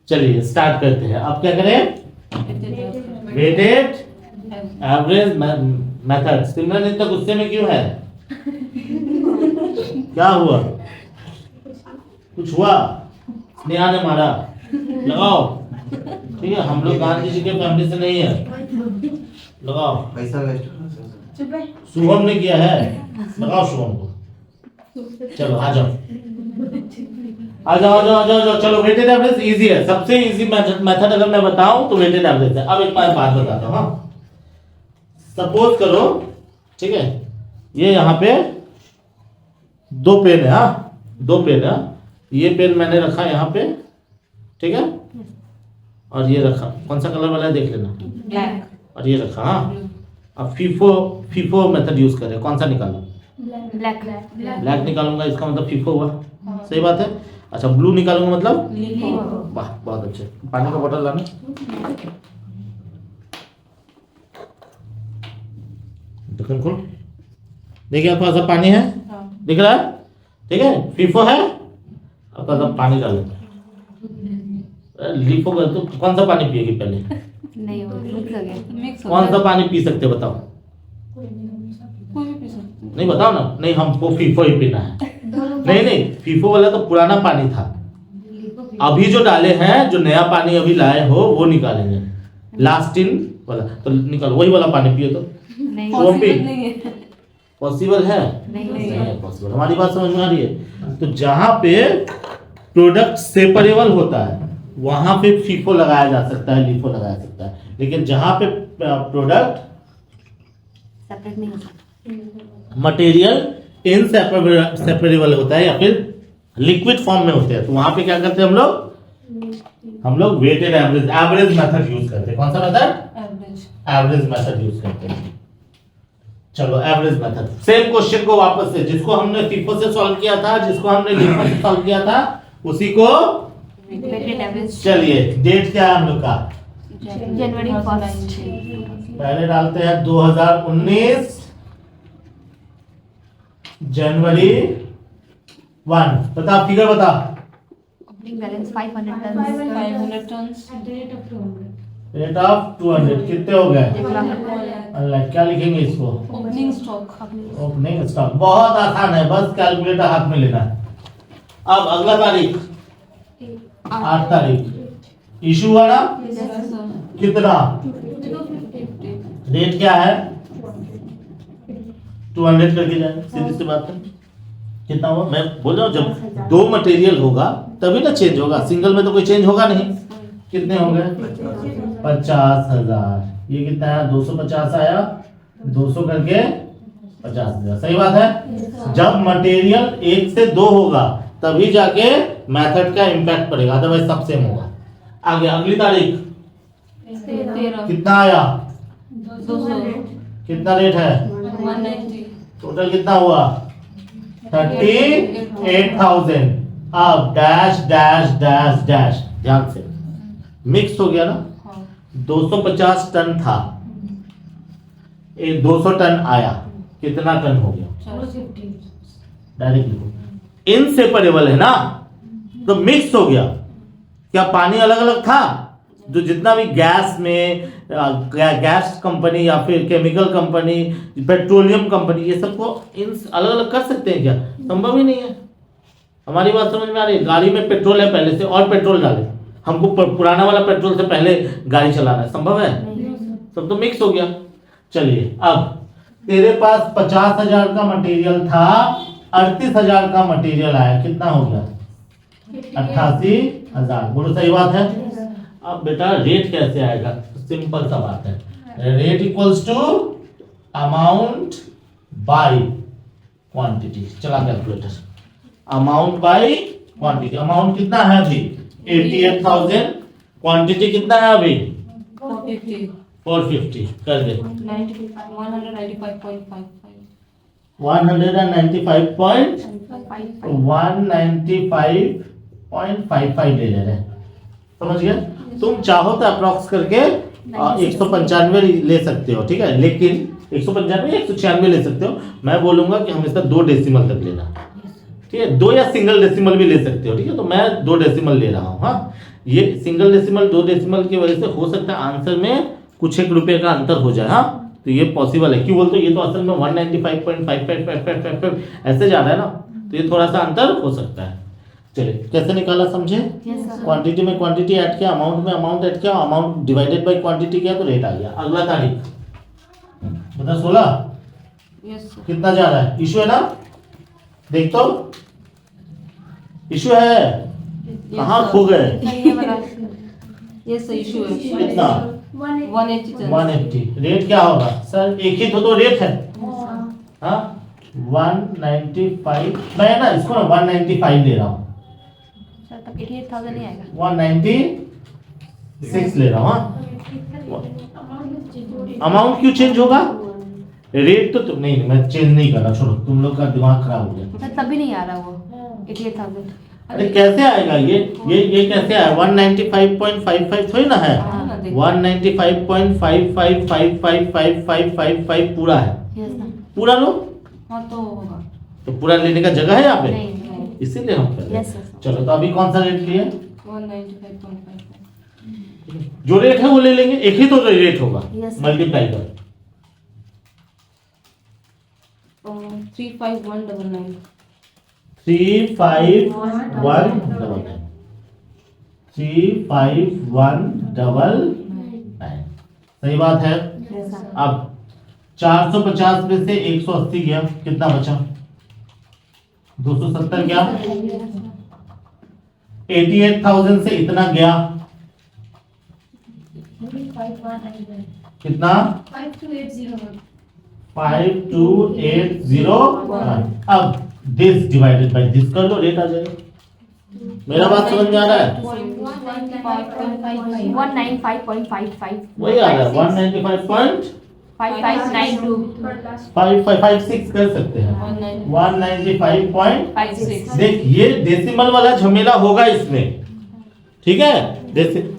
चलिए स्टार्ट करते हैं। अब क्या करें? Weighted average method. सिमरन इतना गुस्से में क्यों है? क्या हुआ? कुछ हुआ? स्नेहा ने मारा? लगाओ। ठीक है, हम लोग गांधी जी के फैमिली से नहीं है। लगाओ। पैसा वेस्ट। शुभम ने किया है, लगाओ शुभम को। चलो आ जाओ आ जाओ आ जाओ आ जाओ आ जाओ। चलो वेटेड एवरेज इजी है, सबसे इजी मेथड अगर मैं बताऊं तो वेटेड एवरेज है। अब एक बात बताता हूं। हाँ, सपोज करो, ठीक है, ये यहाँ पे दो पेन है। हाँ, दो पेन है। ये पेन मैंने रखा यहाँ पे, ठीक है, और ये रखा, कौन सा कलर वाला है देख लेना, ब्लैक, और ये रखा। हाँ, अब फीफो मेथड यूज करें, कौन सा निकालूं? ब्लैक, ब्लैक निकालूंगा, इसका मतलब फीफो हुआ। सही बात है। अच्छा, ब्लू निकालूंगा मतलब, वाह बहुत अच्छे। पानी का बोतल लाना। ढक्कन खोल। देखिए आपके पास पानी है, दिख रहा है? ठीक है, फीफो है। अब सब पानी डाल देते हैं। लीफो का तो कौन सा पानी पिएगी पहले? नहीं वो मिक्स हो गया। कौन सा पानी पी सकते बताओ? कोई भी पी सकते हैं। नहीं बताओ ना। नहीं, हमको फीफो ही पीना है। नहीं, फीफो वाला तो पुराना पानी था। अभी जो डाले हैं, जो नया पानी अभी लाए हो वो निकालेंगे। लास्ट इन वाला तो निकालो, वही वाला पानी पियो। तो नहीं पॉसिबल नहीं है। पॉसिबल है? नहीं है पॉसिबल। हमारी बात समझ में आ रही है? तो जहां पे प्रोडक्ट सेपरेबल होता है वहां पे फीफो लगाया जा सकता है, लीफो लगाया सकता है। लेकिन जहां पे प्रोडक्ट सेपरेट नहीं हो सकता, मटेरियल इनसेपरेबल होता है या फिर लिक्विड फॉर्म में होते हैं, तो वहां पे क्या करते हैं हम लोग वेटेड एवरेज मेथड यूज करते हैं। कौन सा मेथड? एवरेज मेथड यूज करते हैं। चलो एवरेज मेथड, सेम क्वेश्चन को वापस से, जिसको हमने फीफो से सॉल्व किया था, जिसको हमने लिक्विड से सॉल्व किया था, उसी को वेटेड एवरेज। चलिए डेट क्या है हम लोग का? जनवरी 1 पहले डालते हैं 2019 जनवरी 1। बता, फिगर बता। Opening balance 500 tons, rate of 200 कितने हो गए? 1 लाख। अल्लाह, क्या लिखेंगे इसको? Opening stock. Opening stock. बहुत आसान है, बस कैलकुलेटर हाथ में लेना है। अब अगला तारीख 8 तारीख इशू हुआ ना? कितना? रेट क्या है? 200 करके जाए, सीधी सी बात है। कितना हुआ? मैं बोल रहा हूँ जब दो मटेरियल होगा तभी ना चेंज होगा, सिंगल में तो कोई चेंज होगा नहीं। कितने हो गए? 50,000। ये कितना है? 250 आया, 200 करके 50,000। सही बात है। जब मटेरियल 1 से 2 होगा तभी जाके मेथड का इम्पैक्ट पड़ेगा, अदरवाइज सब सेम होगा। आगे अगली तारीख 13, कितना आया? 200, कितना रेट है? 190, टोटल कितना हुआ? 38,000। अब डैश डैश डैश डैश, ध्यान से मिक्स हो गया ना। 250 टन था, 200 टन आया, कितना टन हो गया? डायरेक्ट लिखो। इनसेपरेबल है ना, तो मिक्स हो गया। क्या पानी अलग अलग था? जो जितना भी गैस में गैस कंपनी या फिर केमिकल कंपनी, पेट्रोलियम कंपनी, ये सबको इन अलग अलग कर सकते हैं क्या? संभव ही नहीं है। हमारी बात समझ में आ रही है? गाड़ी में पेट्रोल है पहले से, और पेट्रोल डाले, हमको पुराना वाला पेट्रोल से पहले गाड़ी चलाना है, संभव है? सब तो मिक्स हो गया। चलिए अब तेरे पास 50,000 का मटेरियल था, 38,000 का मटेरियल आया, कितना हो गया? 88,000। बोलो सही बात है। अब बेटा रेट कैसे आएगा? सिंपल सा बात है, rate equals to amount by quantity. चला calculator, amount by quantity. Amount कितना है अभी? 88,000। क्वांटिटी कितना है अभी? 450 कर दे। 195.55 ले रहे हैं, समझ गए? तुम चाहो तो अप्रॉक्स करके 195 ले सकते हो, ठीक है, लेकिन 195 196 ले सकते हो। मैं बोलूंगा कि हमेशा 2 डेसिमल तक लेना, ठीक है, 2 या सिंगल डेसिमल भी ले सकते हो, ठीक है, तो मैं 2 डेसिमल ले रहा हूँ। हाँ, ये सिंगल डेसिमल 2 डेसिमल की वजह से हो सकता है आंसर में कुछ एक रुपए का अंतर हो जाए। हाँ, तो ये पॉसिबल है। क्यों बोलते हो, ये तो असल में 195.5555 ऐसे जा रहा है ना, तो ये थोड़ा सा अंतर हो सकता है। चलिए कैसे निकाला समझे। क्वांटिटी में क्वांटिटी ऐड किया, अमाउंट में अमाउंट ऐड किया, अमाउंट डिवाइडेड बाय क्वांटिटी किया तो रेट आ गया। अगला तारीख बता 16 यस सर। कितना जा रहा है, इशू है ना, देख तो इशू है, कहाँ खो गए। यस सर, इशू है। कितना 180 180। रेट क्या होगा सर, एक ही तो रेट है। हाँ 195, मैं ना इसको ना 195 ले रहा हूँ, सर तब 88,000 नहीं आएगा। 196 ले रहा हूँ। हाँ, अमाउंट क्यों चेंज होगा, रेट तो तुम नहीं, मैं चेंज नहीं कर रहा, छोड़ो, तुम लोग का दिमाग खराब हो गया। सर तब भी नहीं आ रहा वो 88,000। अरे कैसे आएगा ये कैसे आया, 195.55 थोड़ी ना है, 195.55555555 पूरा है, यस सर। पूरा लो, हाँ तो होगा। तो पूरा लेने का जगह है यहाँ पे, नहीं। इसीलिए हम कर रहे यस हैं। सर। चलो तो अभी कौन सा रेट लिए, 195.55। जो रेट है वो ले लेंगे, एक ही तो रेट होगा, Yes, sir. मल्टीप्लाई कर 35199। 35199 35199 सही बात है। Yes sir. अब 450 में से 180 गया, कितना बचा, 270 गया। 88,000 से इतना गया, कितना 52,801। अब दिस डिवाइडेड बाय दिस कर लो, रेट आ जाएगा। मेरा बात समझ में आ रहा है, 195.55। वही आ रहा है 195.5556 कर सकते हैं, 195.56। देख ये डेसिमल वाला झमेला होगा इसमें, ठीक है।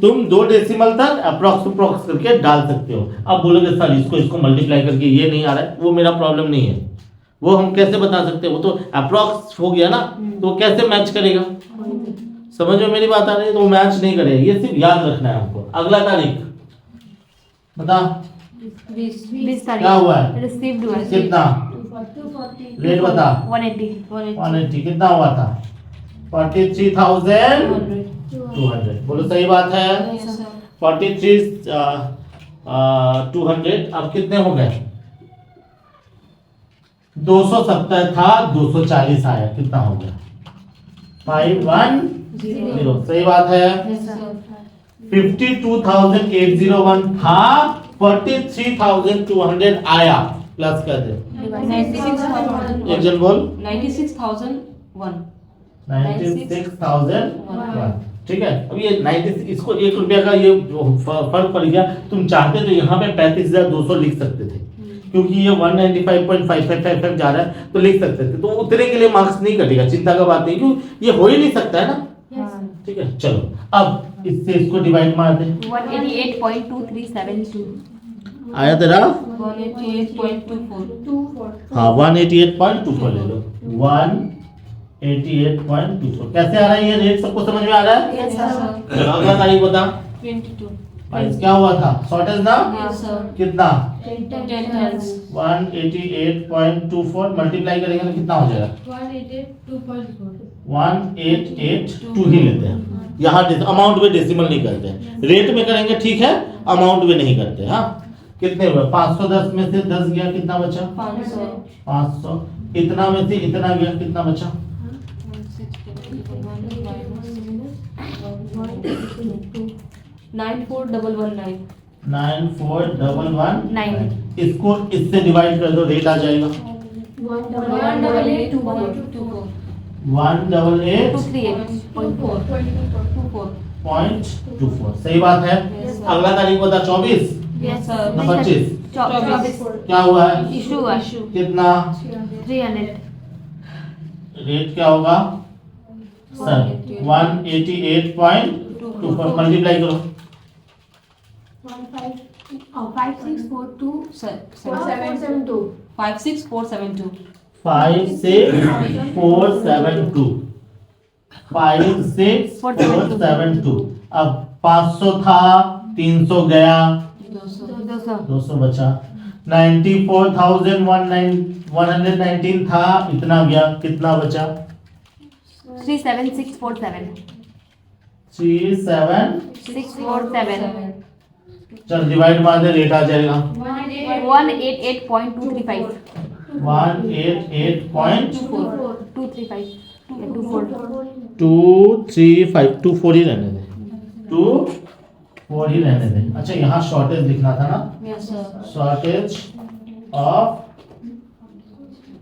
तुम 2 डेसिमल तक अप्रोक्स करके डाल सकते हो। अब बोलोगे सर इसको मल्टीप्लाई करके ये नहीं आ रहा है, वो मेरा प्रॉब्लम नहीं है, वो हम कैसे बता सकते हैं, वो तो अप्रोक्स हो गया ना, तो वो कैसे मैच करेगा, समझ में मेरी बात आ रही है, तो वो मैच नहीं करेगा, ये सिर्फ याद रखना है हमको। अगला तारीख बता 20 तारीख क्या हुआ है, रिसीव्ड हुआ है। कितना रेट बता, 180। कितना हुआ था, 43,200। बोलो सही बात है, 43,200। अब कितने हो गए, 270 था, 240 आया, कितना हो गया 510। सही बात है। 52,801 था, 43,200 आया, प्लस कर दे, 96,001। एक जन बोल 96,001। 96,001। ठीक है। अब ये 90, इसको 1 रुपया का ये फर्क पड़ गया, तुम चाहते तो यहाँ पे 35,200 लिख सकते थे, क्योंकि ये 195.5555 जा रहा है, तो लिख सकते थे, तो उतने के लिए मार्क्स नहीं कटेगा, चिंता का बात नहीं, क्योंकि ये हो ही नहीं सकता है ना। ठीक है, चलो अब इससे इसको डिवाइड मार दे, 188.2372। आया तेरा, 188.24। हाँ 188.24 ले लो, 188.24 कैसे आ रहा है, ये रेट सबको समझ में आ रहा है। Yes sir. चलो अगला तारीख बता, 22। क्या हुआ था, शॉर्टेज ना, यस सर। कितना 10 tons। 188.24 मल्टीप्लाई करेंगे तो कितना हो जाएगा, 188.2 ही लेते हैं, यहाँ अमाउंट में डेसिमल नहीं करते हैं, रेट में करेंगे ठीक है, अमाउंट में नहीं करते। हाँ कितने हुए, 510 में से 10 गया, कितना बचा 500। 500, इतना में से इतना गया, कितना बचा 94,119। 94,119। इसको इससे डिवाइड कर दो, रेट आ जाएगा 188.24। 188.24। सही बात है। Yes, sir. अगला तारीख बता, 24 यस सर। ना 25, 24। क्या हुआ है, इशू हुआ। कितना 300। रेट क्या होगा सर, 188.24 मल्टीप्लाई करो, 5642। 56,472। 56472 56472। अब 500 था, 300 गया, 200 200 बचा। 94,119 था, इतना गया, कितना बचा? 37647 37। चल डिवाइड मार दे, रेट आ जाएगा 188.235 188.235। 235 234 ही रहने दे, 24 ही रहने दे। अच्छा यहाँ शॉर्टेज लिखना था ना, शॉर्टेज ऑफ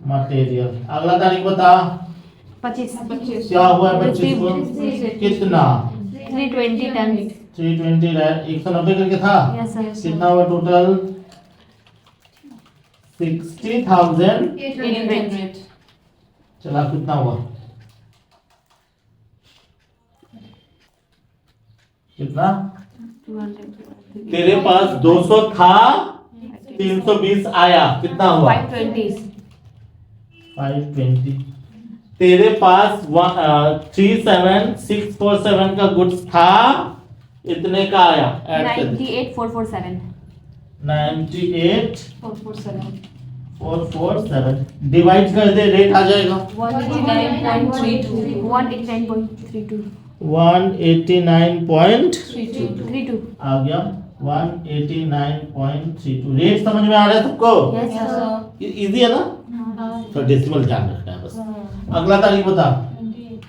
मटेरियल। अगला तारीख बता, 25 क्या हुआ है 25 को? कितना? 320 टन 320 190 करके था। यस सर कितना हुआ टोटल? 60,800। चला कितना हुआ? कितना? 200 तेरे पास 200 था, 320 आया, कितना हुआ? 520 520। तेरे पास 37647 का गुड्स था, इतने का आया, ऐड कर दे। 98447 98447 डिवाइड कर दे, रेट आ जाएगा 189.32 189.32 आ गया 189.32। रेट समझ में आ रहा है सबको? यस सर इजी है ना? तो डेसिमल ध्यान रखना है बस। अगला तारीख बता,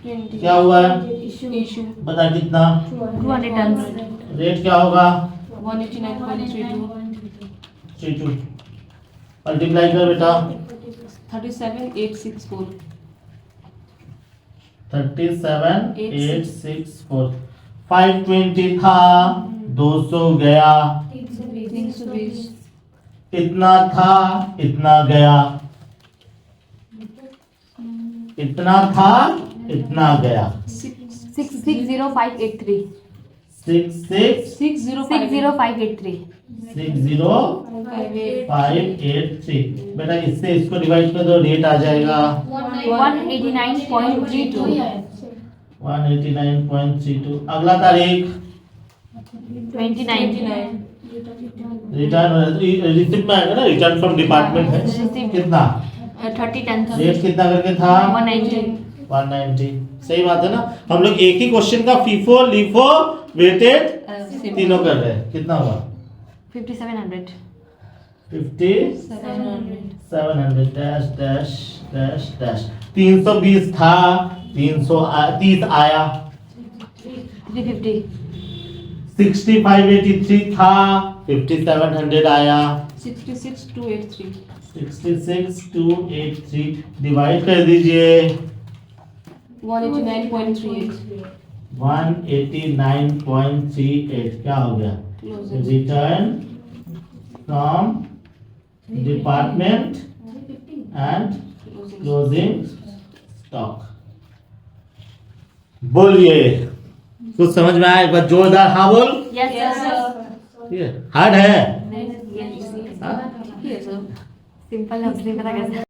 क्या हुआ है? बता कितना? 200 टन रेट क्या होगा? 189.32 मल्टीप्लाई कर बेटा 37864 37864। 520 था, 200 गया, 320 इतना था, इतना गया, इतना था, इतना गया। 60583 60583 बेटा, इससे इसको डिवाइड कर दो, रेट आ जाएगा 189.32 189.32। अगला तारीख 29 रिटर्न रिसिप्ट में आएगा ना, रिटर्न फ्रॉम डिपार्टमेंट है। Receipt। कितना? 30 टन रेट कितना करके था? 190 सही बात है ना। हम लोग एक ही क्वेश्चन का फीफो लिफो वेटेड तीनों कर रहे हैं। कितना हुआ? 5700 5700 डैश डैश डैश डैश। 320 था, 330 आया। 350 6583 था, 5700 आया। 66283 66283 डिवाइड कर दीजिए 189.38 189.38। क्या हो गया? Return from department and closing stock. बोलिए, कुछ समझ में आया? एक बार जोरदार हाँ बोल। यस सर ठीक है, हार्ड है। सिंपल है, उसने पता कैसे